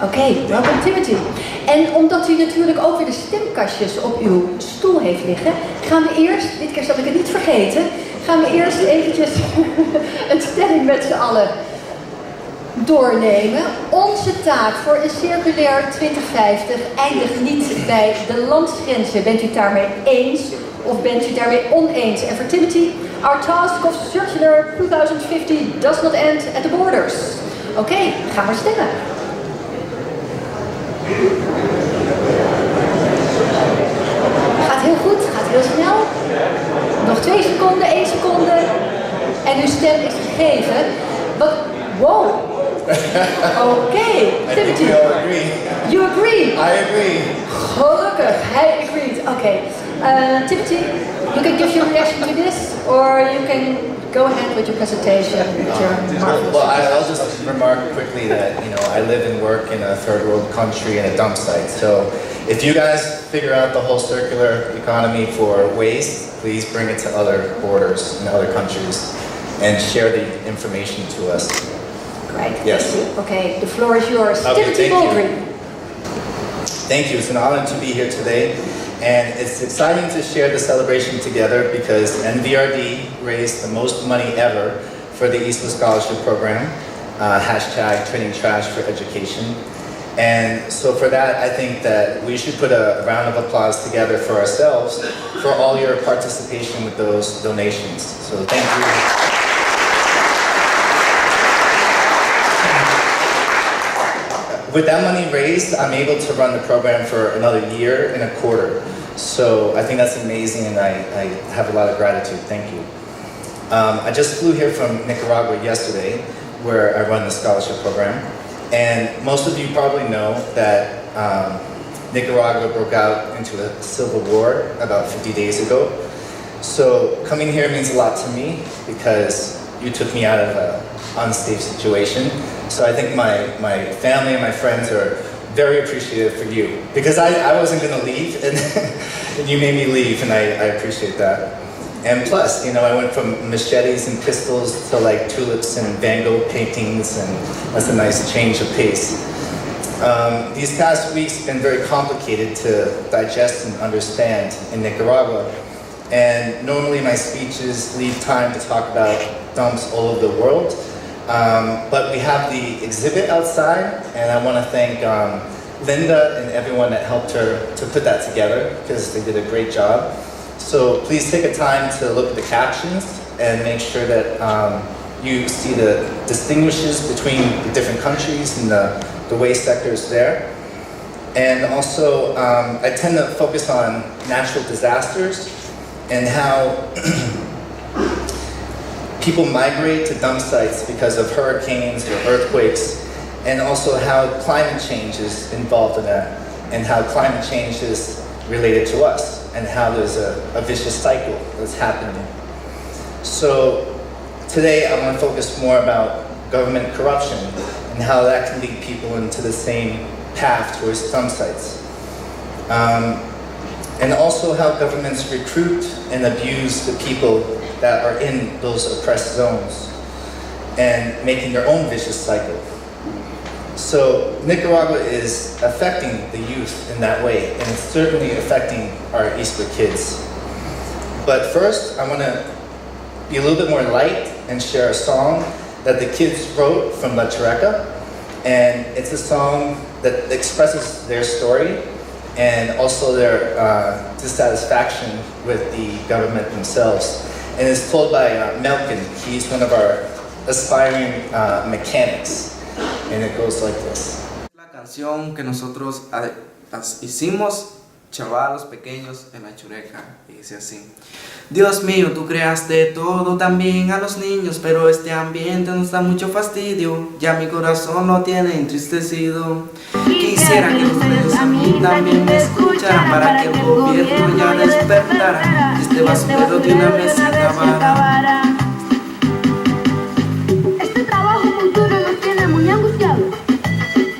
Oké, welkom Timothy. En omdat u natuurlijk ook weer de stemkastjes op uw stoel heeft liggen, gaan we eerst, dit keer zal ik het niet vergeten, gaan we eerst eventjes een stelling met z'n allen doornemen. Onze taak voor een circulair 2050 eindigt niet bij de landsgrenzen. Bent u het daarmee eens of bent u het daarmee oneens? En voor Timothy, our task of circular 2050 does not end at the borders. Oké, gaan we stemmen. Gaat heel goed, gaat heel snel. Nog 2 seconden, 1 seconde. En uw stem is gegeven. Wat? Wow! Oké, Timothy. We all agree. You agree? I agree. Gelukkig, hij agreed. Oké. Timothy, you can give your reaction to this, or you can go ahead with your presentation. Well, I'll just remark quickly that, I live and work in a third world country in a dump site. So if you guys figure out the whole circular economy for waste, please bring it to other borders in other countries and share the information to us. Great. Yes. Okay, the floor is yours. Okay, Timothy Bouldry. Thank you. It's an honor to be here today. And it's exciting to share the celebration together because NVRD raised the most money ever for the ISWA Scholarship Program, hashtag Trading Trash for Education. And so for that, I think that we should put a round of applause together for ourselves for all your participation with those donations. So thank you. With that money raised, I'm able to run the program for another year and a quarter. So I think that's amazing, and I have a lot of gratitude. Thank you. I just flew here from Nicaragua yesterday, where I run the scholarship program. And most of you probably know that Nicaragua broke out into a civil war about 50 days ago. So coming here means a lot to me because you took me out of an unsafe situation. So I think my family and my friends are very appreciative for you because I wasn't going to leave and, and you made me leave, and I appreciate that. And plus, I went from machetes and pistols to like tulips and Van Gogh paintings, and that's a nice change of pace. These past weeks have been very complicated to digest and understand in Nicaragua. And normally my speeches leave time to talk about dumps all over the world. But we have the exhibit outside, and I want to thank Linda and everyone that helped her to put that together because they did a great job. So please take a time to look at the captions and make sure that you see the distinguishes between the different countries and the waste sectors there. And also, I tend to focus on natural disasters and how people migrate to dump sites because of hurricanes or earthquakes, and also how climate change is involved in that, and how climate change is related to us, and how there's a vicious cycle that's happening. So today I want to focus more about government corruption and how that can lead people into the same path towards dump sites. And also how governments recruit and abuse the people that are in those oppressed zones and making their own vicious cycle. So Nicaragua is affecting the youth in that way, and it's certainly affecting our ISWA kids. But first, I want to be a little bit more light and share a song that the kids wrote from La Chureca. And it's a song that expresses their story and also their dissatisfaction with the government themselves. And it's told by Melkin. He's one of our aspiring mechanics. And it goes like this. La canción que nosotros hicimos, chavalos pequeños en la Chureca, y dice así: Dios mío, tú creaste todo, también a los niños, pero este ambiente nos da mucho fastidio, ya mi corazón lo tiene entristecido. Quisiera que los medios a mí también me escucharan, para que el gobierno ya despertara, este basurero de una vez se acabara. Este trabajo muy duro nos tiene muy angustiados,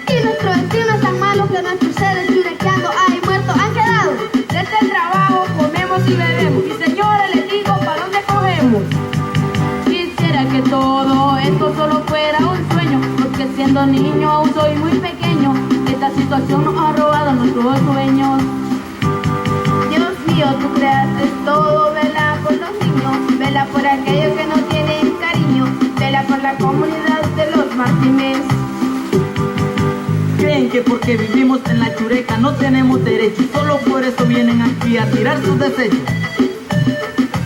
y nuestro destino es tan malo que nuestros seres churequeando hay muertos han quedado. De este trabajo comemos y bebemos, y señores les digo para dónde cogemos. Quisiera que todo esto solo fuera un sueño, porque siendo niño aún soy muy pequeño. situación nos ha robado nuestros sueños. Dios mío, tú creaste todo, vela por los niños, vela por aquellos que no tienen cariño, vela por la comunidad de los Martínez. Creen que porque vivimos en la Chureca no tenemos derechos, solo por eso vienen aquí a tirar sus desechos.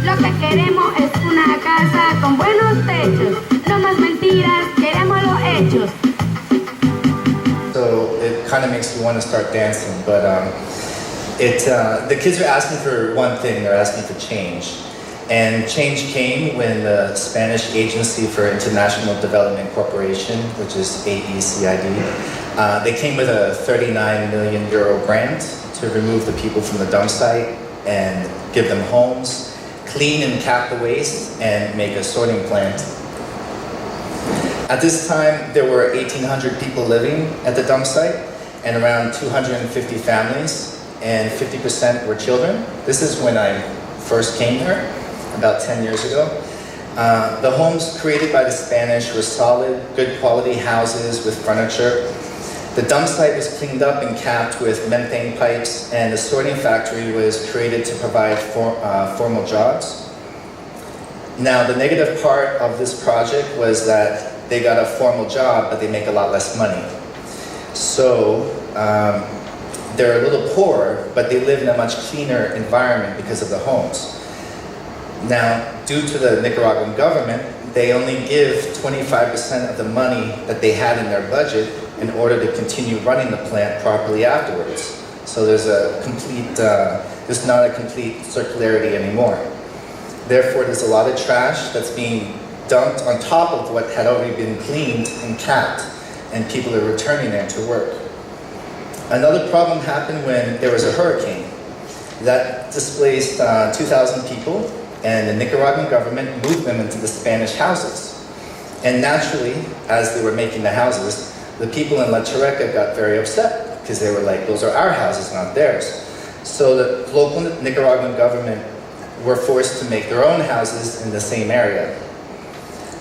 Lo que queremos es una casa con buenos techos, no más mentiras, queremos los hechos. So it kind of makes you want to start dancing, but the kids are asking for one thing, they're asking for change. And change came when the Spanish Agency for International Development Corporation, which is AECID, they came with a 39 million euro grant to remove the people from the dump site and give them homes, clean and cap the waste, and make a sorting plant. At this time, there were 1,800 people living at the dump site and around 250 families, and 50% were children. This is when I first came here, about 10 years ago. The homes created by the Spanish were solid, good quality houses with furniture. The dump site was cleaned up and capped with methane pipes, and the sorting factory was created to provide formal jobs. Now, the negative part of this project was that they got a formal job, but they make a lot less money. So, they're a little poorer, but they live in a much cleaner environment because of the homes. Now, due to the Nicaraguan government, they only give 25% of the money that they had in their budget in order to continue running the plant properly afterwards. So there's not a complete circularity anymore. Therefore, there's a lot of trash that's being dumped on top of what had already been cleaned and capped, and people are returning there to work. Another problem happened when there was a hurricane. That displaced 2,000 people, and the Nicaraguan government moved them into the Spanish houses. And naturally, as they were making the houses, the people in La Chureca got very upset because they were like, those are our houses, not theirs. So the local Nicaraguan government were forced to make their own houses in the same area.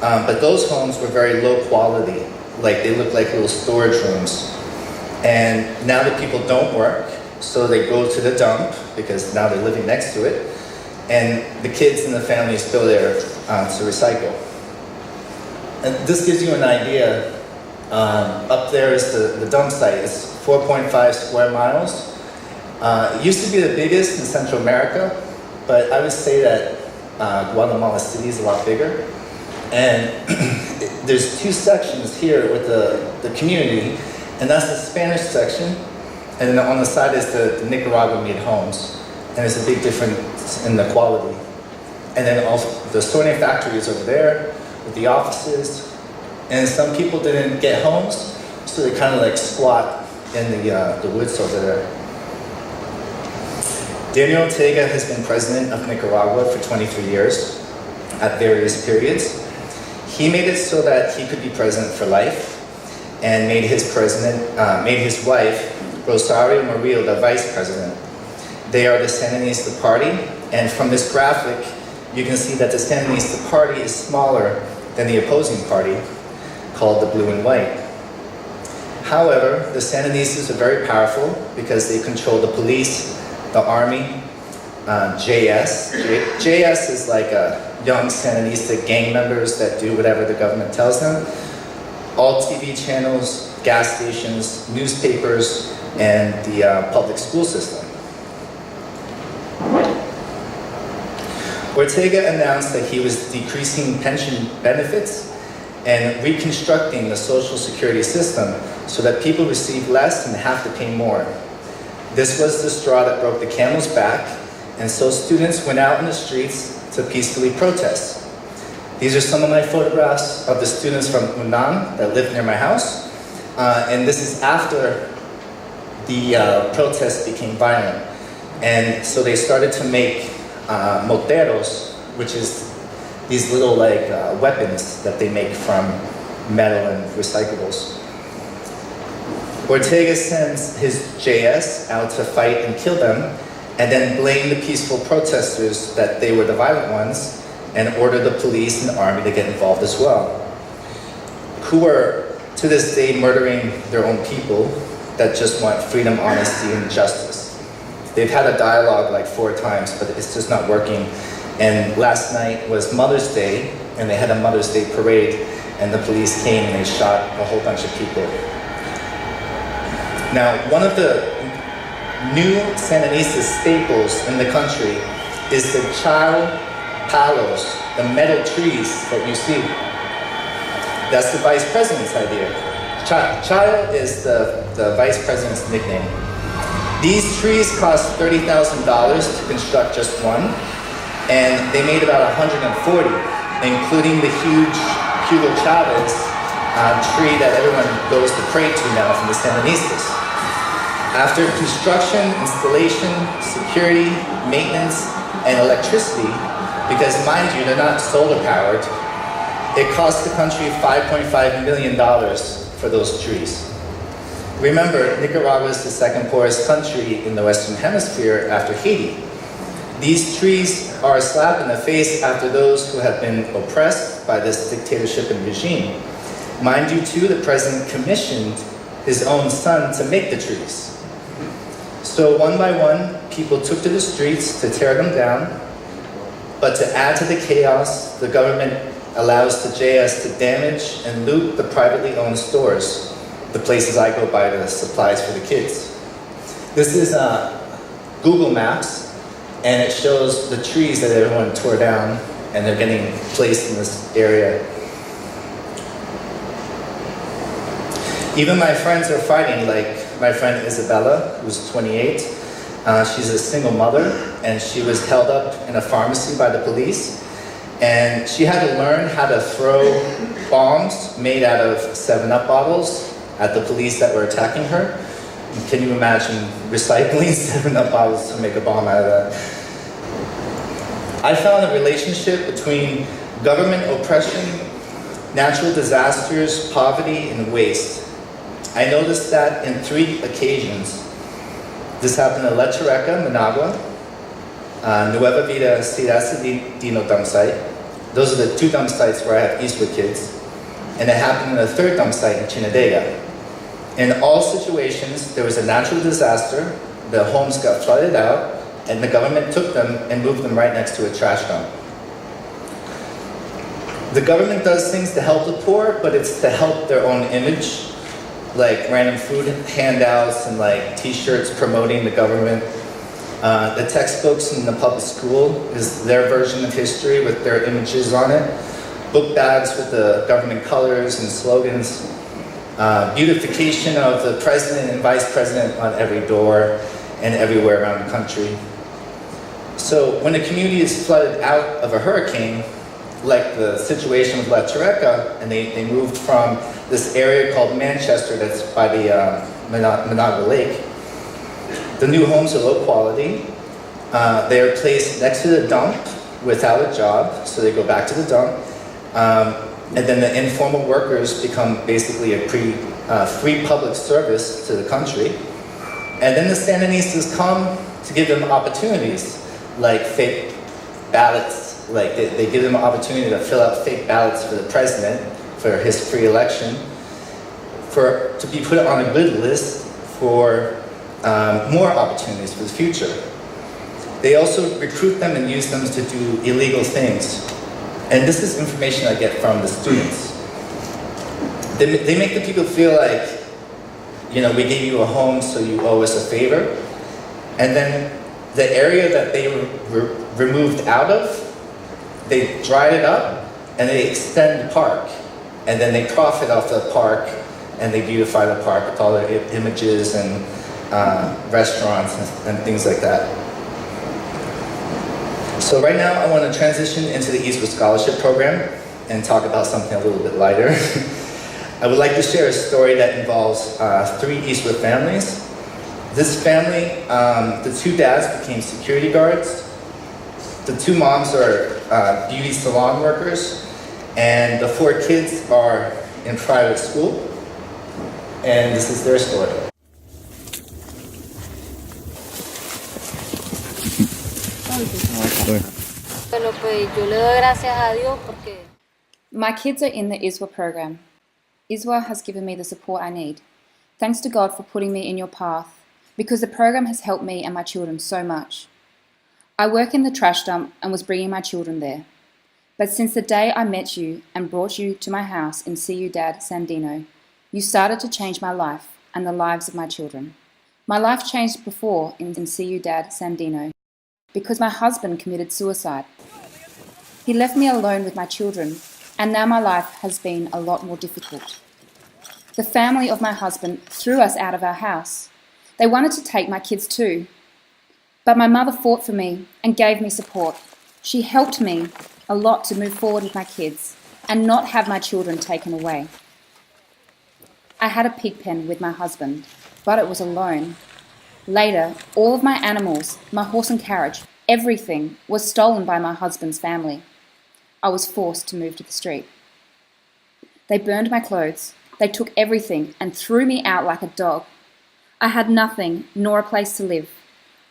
But those homes were very low quality, like they looked like little storage rooms. And now the people don't work, so they go to the dump because now they're living next to it. And the kids and the families go there to recycle. And this gives you an idea. Up there is the dump site. It's 4.5 square miles. It used to be the biggest in Central America, but I would say that Guatemala City is a lot bigger. And there's two sections here with the community, and that's the Spanish section, and then on the side is the Nicaraguan-made homes. And there's a big difference in the quality. And then also the sorting factory is over there with the offices. And some people didn't get homes, so they kind of like squat in the woods over there. Daniel Ortega has been president of Nicaragua for 23 years at various periods. He made it so that he could be president for life, and made his wife, Rosario Murillo, the vice president. They are the Sandinista party, and from this graphic, you can see that the Sandinista party is smaller than the opposing party, called the Blue and White. However, the Sandinistas are very powerful because they control the police, the army, JS. JS is like young Sandinista gang members that do whatever the government tells them. All TV channels, gas stations, newspapers, and the public school system. Ortega announced that he was decreasing pension benefits and reconstructing the social security system so that people receive less and have to pay more. This was the straw that broke the camel's back, and so students went out in the streets to peacefully protest. These are some of my photographs of the students from UNAM that lived near my house, and this is after the protests became violent. And so they started to make moteros, which is these little like weapons that they make from metal and recyclables. Ortega sends his JS out to fight and kill them, and then blame the peaceful protesters that they were the violent ones, and order the police and the army to get involved as well, who are to this day murdering their own people that just want freedom, honesty, and justice. They've had a dialogue like 4 times, but it's just not working. And last night was Mother's Day, and they had a Mother's Day parade, and the police came and they shot a whole bunch of people. Now, one of the new Sandinista staples in the country is the chao palos, the metal trees that you see. That's the vice president's idea. Chao is the vice president's nickname. These trees cost $30,000 to construct just one, and they made about 140, including the huge Hugo Chavez tree that everyone goes to pray to now from the Sandinistas. After construction, installation, security, maintenance, and electricity, because mind you, they're not solar powered, it cost the country $5.5 million for those trees. Remember, Nicaragua is the second poorest country in the Western Hemisphere after Haiti. These trees are a slap in the face after those who have been oppressed by this dictatorship and regime. Mind you too, the president commissioned his own son to make the trees. So one by one, people took to the streets to tear them down, but to add to the chaos, the government allows the JS to damage and loot the privately owned stores, the places I go buy the supplies for the kids. This is Google Maps, and it shows the trees that everyone tore down, and they're getting placed in this area. Even my friends are fighting, like my friend Isabella, who's 28. She's a single mother, and she was held up in a pharmacy by the police. And she had to learn how to throw bombs made out of 7-Up bottles at the police that were attacking her. Can you imagine recycling 7-Up bottles to make a bomb out of that? I found a relationship between government oppression, natural disasters, poverty, and waste. I noticed that in 3 occasions. This happened in La Chureca, Managua, Nueva Vida, Dino dumpsite. Those are the 2 dumpsites where I have ISWA kids. And it happened in the 3rd dumpsite in Chinadega. In all situations, there was a natural disaster, the homes got flooded out, and the government took them and moved them right next to a trash dump. The government does things to help the poor, but it's to help their own image, like random food handouts and like t-shirts promoting the government. The textbooks in the public school is their version of history with their images on it. Book bags with the government colors and slogans. Beautification of the president and vice president on every door and everywhere around the country. So when a community is flooded out of a hurricane, like the situation with La Chureca, and they moved from this area called Manchester that's by the Managua Lake, the new homes are low quality. They are placed next to the dump without a job, so they go back to the dump. And then the informal workers become basically a free public service to the country. And then the Sandinistas come to give them opportunities, like fake ballots. Like they give them an opportunity to fill out fake ballots for the president for his free election, to be put on a good list for more opportunities for the future. They also recruit them and use them to do illegal things. And this is information I get from the students. They make the people feel like, you know, we gave you a home, so you owe us a favor. And then the area that they were removed out of, they dried it up and they extend the park. And then they profit off the park and they beautify the park with all their images and restaurants and things like that. So right now I want to transition into the ISWA Scholarship Program and talk about something a little bit lighter. I would like to share a story that involves 3 ISWA families. This family, the 2 dads became security guards. The 2 moms are beauty salon workers, and the 4 kids are in private school. And this is their story. My kids are in the ISWA program. ISWA has given me the support I need. Thanks to God for putting me in your path, because the program has helped me and my children so much. I work in the trash dump and was bringing my children there. But since the day I met you and brought you to my house in Ciudad Sandino, you started to change my life and the lives of my children. My life changed before in Ciudad Sandino because my husband committed suicide. He left me alone with my children, and now my life has been a lot more difficult. The family of my husband threw us out of our house. They wanted to take my kids too. But my mother fought for me and gave me support. She helped me a lot to move forward with my kids and not have my children taken away. I had a pig pen with my husband, but it was alone. Later, all of my animals, my horse and carriage, everything was stolen by my husband's family. I was forced to move to the street. They burned my clothes, they took everything and threw me out like a dog. I had nothing, nor a place to live.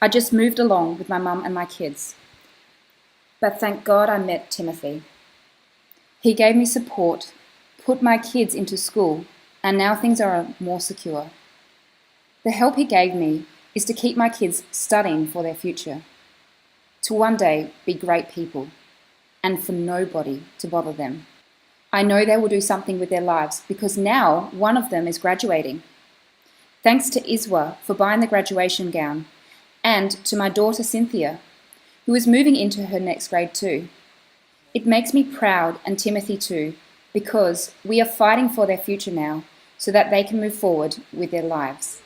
I just moved along with my mum and my kids. But thank God I met Timothy. He gave me support, put my kids into school, and now things are more secure. The help he gave me is to keep my kids studying for their future, to one day be great people, and for nobody to bother them. I know they will do something with their lives because now one of them is graduating. Thanks to ISWA for buying the graduation gown, and to my daughter Cynthia, who is moving into her next grade too. It makes me proud, and Timothy too, because we are fighting for their future now so that they can move forward with their lives.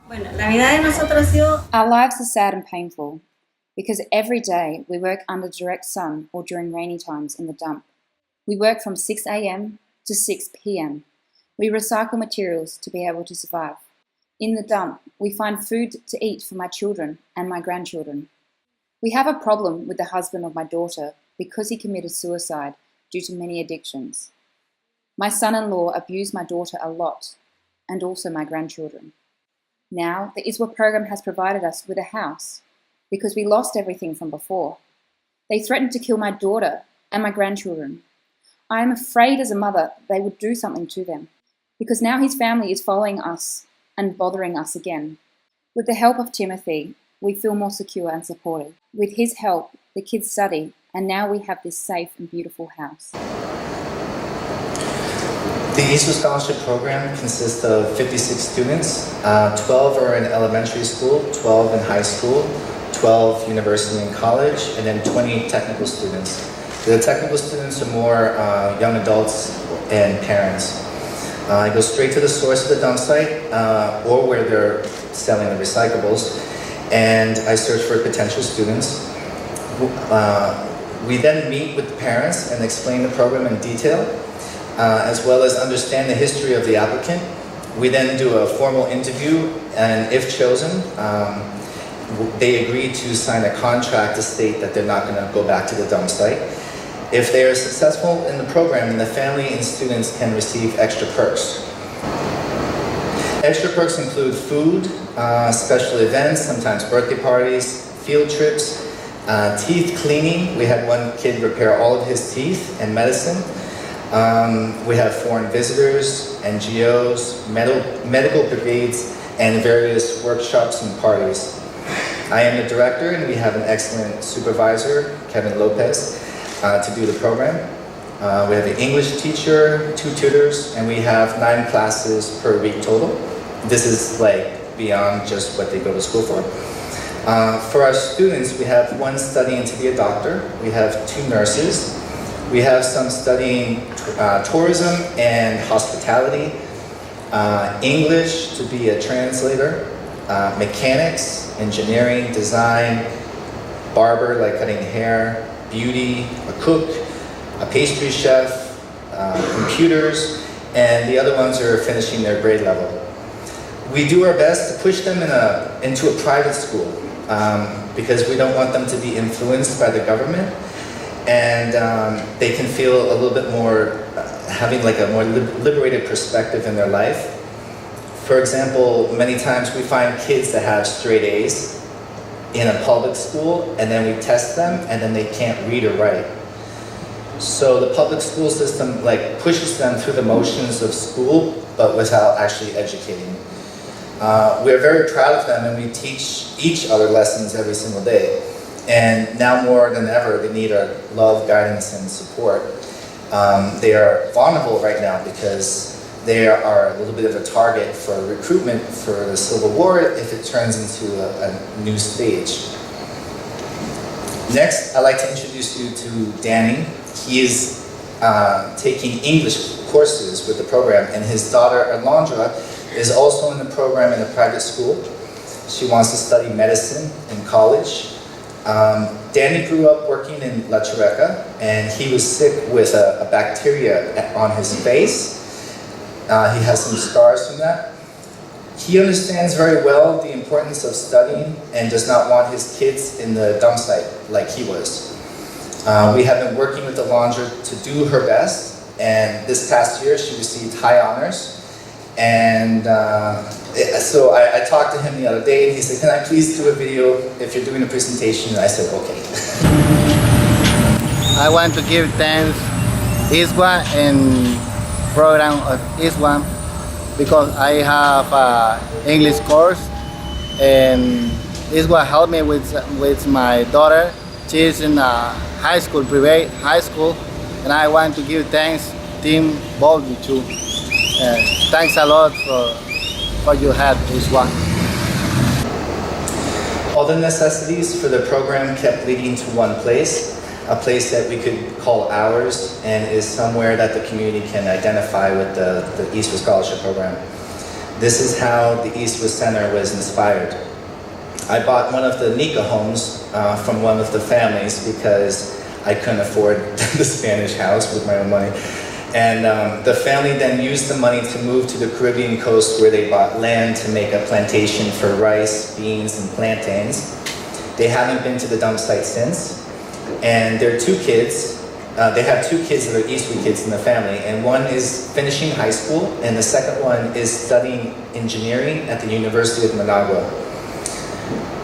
Our lives are sad and painful because every day we work under direct sun or during rainy times in the dump. We work from 6 a.m. to 6 p.m. We recycle materials to be able to survive. In the dump, we find food to eat for my children and my grandchildren. We have a problem with the husband of my daughter because he committed suicide due to many addictions. My son-in-law abused my daughter a lot, and also my grandchildren. Now, the ISWA program has provided us with a house because we lost everything from before. They threatened to kill my daughter and my grandchildren. I am afraid as a mother they would do something to them because now his family is following us and bothering us again. With the help of Timothy, we feel more secure and supported. With his help, the kids study, and now we have this safe and beautiful house. The ISWA Scholarship Program consists of 56 students. 12 are in elementary school, 12 in high school, 12 university and college, and then 20 technical students. The technical students are more young adults and parents. I go straight to the source of the dump site or where they're selling the recyclables, and I search for potential students. We then meet with the parents and explain the program in detail, as well as understand the history of the applicant. We then do a formal interview, and if chosen, they agree to sign a contract to state that they're not going to go back to the dump site. If they are successful in the program, then the family and students can receive extra perks. Extra perks include food, special events, sometimes birthday parties, field trips, teeth cleaning. We had one kid repair all of his teeth, and medicine. We have foreign visitors, NGOs, medical brigades, and various workshops and parties. I am the director, and we have an excellent supervisor, Kevin Lopez, to do the program. We have an English teacher, 2 tutors, and we have 9 classes per week total. This is like beyond just what they go to school for. For our students, we have 1 studying to be a doctor. We have 2 nurses. We have some studying tourism and hospitality, English to be a translator, mechanics, engineering, design, barber, like cutting hair, beauty, a cook, a pastry chef, computers, and the other ones are finishing their grade level. We do our best to push them into a private school because we don't want them to be influenced by the government, and they can feel a little bit more, having like a more liberated perspective in their life. For example, many times we find kids that have straight A's in a public school, and then we test them, and then they can't read or write. So the public school system like pushes them through the motions of school, but without actually educating. We're very proud of them, and we teach each other lessons every single day. And now more than ever, they need our love, guidance, and support. They are vulnerable right now because they are a little bit of a target for recruitment for the Civil War if it turns into a new stage. Next, I'd like to introduce you to Danny. He is taking English courses with the program, and his daughter Alondra is also in the program in a private school. She wants to study medicine in college. Danny grew up working in La Chureca, and he was sick with a bacteria on his face. He has some scars from that. He understands very well the importance of studying and does not want his kids in the dump site like he was. We have been working with Alondra to do her best, and this past year she received high honors. And so I talked to him the other day, and he said, "Can I please do a video if you're doing a presentation?" And I said, "Okay." I want to give thanks ISWA and program of ISWA because I have English course, and ISWA helped me with my daughter. She's in high school, private high school, and I want to give thanks Team Bouldry too. Thanks a lot for your help, ISWA. All the necessities for the program kept leading to one place, a place that we could call ours and is somewhere that the community can identify with the ISWA Scholarship Program. This is how the ISWA Center was inspired. I bought one of the Nika homes from one of the families because I couldn't afford the Spanish house with my own money. And the family then used the money to move to the Caribbean coast where they bought land to make a plantation for rice, beans, and plantains. They haven't been to the dump site since. And their two kids, they have two kids that are ISWA kids in the family, and one is finishing high school, and the second one is studying engineering at the University of Nicaragua.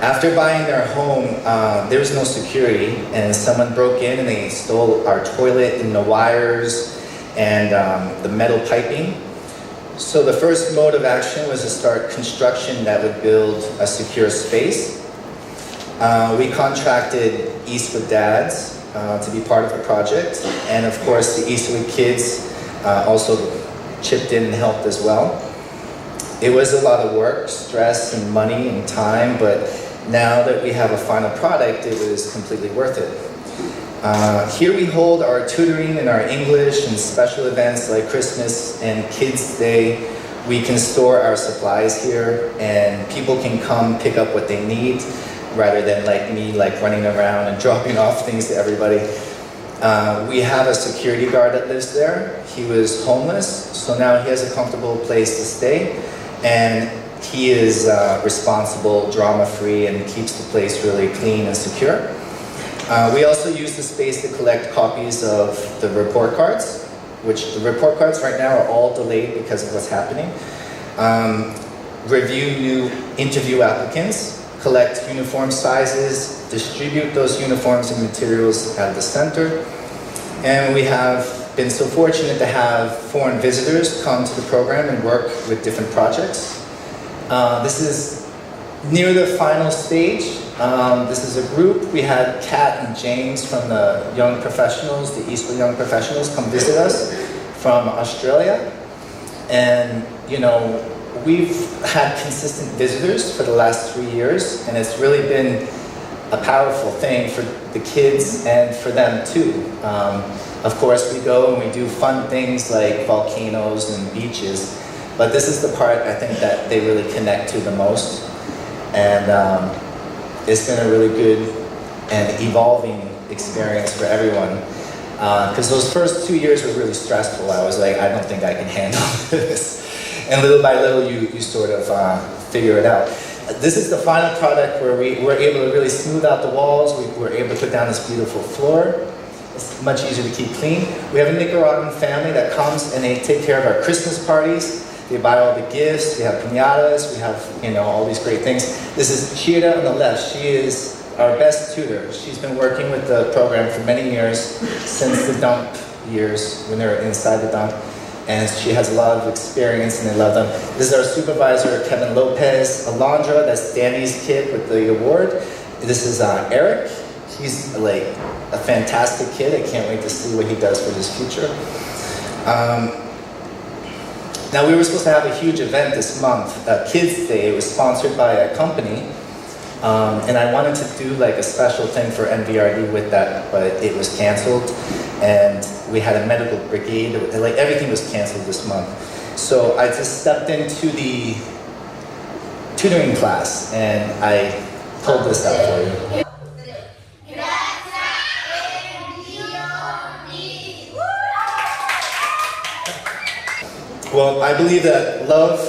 After buying their home, there was no security, and someone broke in and they stole our toilet and the wires and the metal piping. So the first mode of action was to start construction that would build a secure space. We contracted ISWA dads to be part of the project, and of course the ISWA kids also chipped in and helped as well. It was a lot of work, stress, and money and time, but now that we have a final product, it was completely worth it. Here we hold our tutoring and our English and special events like Christmas and Kids Day. We can store our supplies here, and people can come pick up what they need rather than like me, like running around and dropping off things to everybody. We have a security guard that lives there. He was homeless, so now he has a comfortable place to stay, and he is responsible, drama-free, and keeps the place really clean and secure. We also use the space to collect copies of the report cards, which the report cards right now are all delayed because of what's happening. Review new interview applicants, collect uniform sizes, distribute those uniforms and materials at the center. And we have been so fortunate to have foreign visitors come to the program and work with different projects. This is near the final stage. This is a group. We had Kat and James from the Young Professionals, the ISWA Young Professionals, come visit us from Australia. And, you know, we've had consistent visitors for the last 3 years, and it's really been a powerful thing for the kids and for them too. Of course, we go and we do fun things like volcanoes and beaches, but this is the part I think that they really connect to the most. And it's been a really good and evolving experience for everyone. Because those first 2 years were really stressful. I was like, I don't think I can handle this. And little by little, you sort of figure it out. This is the final product where we were able to really smooth out the walls. We were able to put down this beautiful floor. It's much easier to keep clean. We have a Nicaraguan family that comes and they take care of our Christmas parties. They buy all the gifts. We have piñatas. We have, you know, all these great things. This is Shira on the left. She is our best tutor. She's been working with the program for many years, since the dump years, when they were inside the dump. And she has a lot of experience and they love them. This is our supervisor, Kevin Lopez. Alondra, that's Danny's kid with the award. This is Eric. He's like a fantastic kid. I can't wait to see what he does for his future. Now we were supposed to have a huge event this month, Kids Day. It was sponsored by a company. And I wanted to do like a special thing for NVRD with that, but it was canceled. And we had a medical brigade, like everything was canceled this month. So I just stepped into the tutoring class and I pulled this out for you. Well, I believe that love,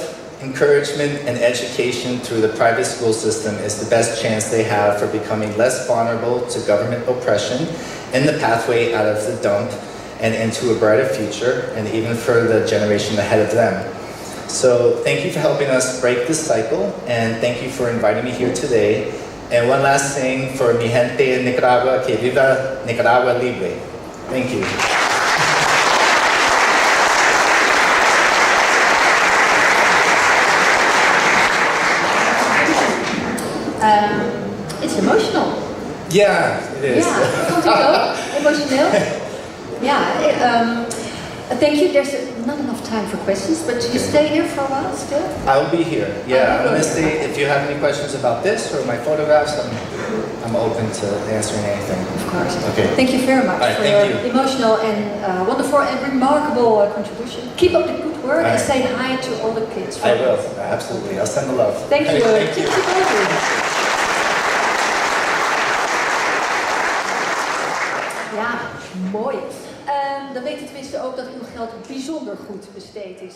encouragement, and education through the private school system is the best chance they have for becoming less vulnerable to government oppression in the pathway out of the dump and into a brighter future, and even for the generation ahead of them. So thank you for helping us break this cycle, and thank you for inviting me here today. And one last thing for mi gente en Nicaragua, que viva Nicaragua libre. Thank you. It's emotional. Yeah, it is. Yeah, vond ik ook. Emotioneel. Yeah, thank you. There's not enough time for questions, but you stay here for a while still? I'll be here. Yeah, I'm gonna stay. If you have any questions about this or my photographs, I'm open to answering anything. Of course. Okay. Thank you very much All right, for thank your you. emotional and wonderful and remarkable contribution. Keep up the good work All and right. say hi to all the kids. I will. Absolutely. I'll send the love. Thank you. Thank you. Ja, mooi. Dan weet u tenminste ook dat uw geld bijzonder goed besteed is.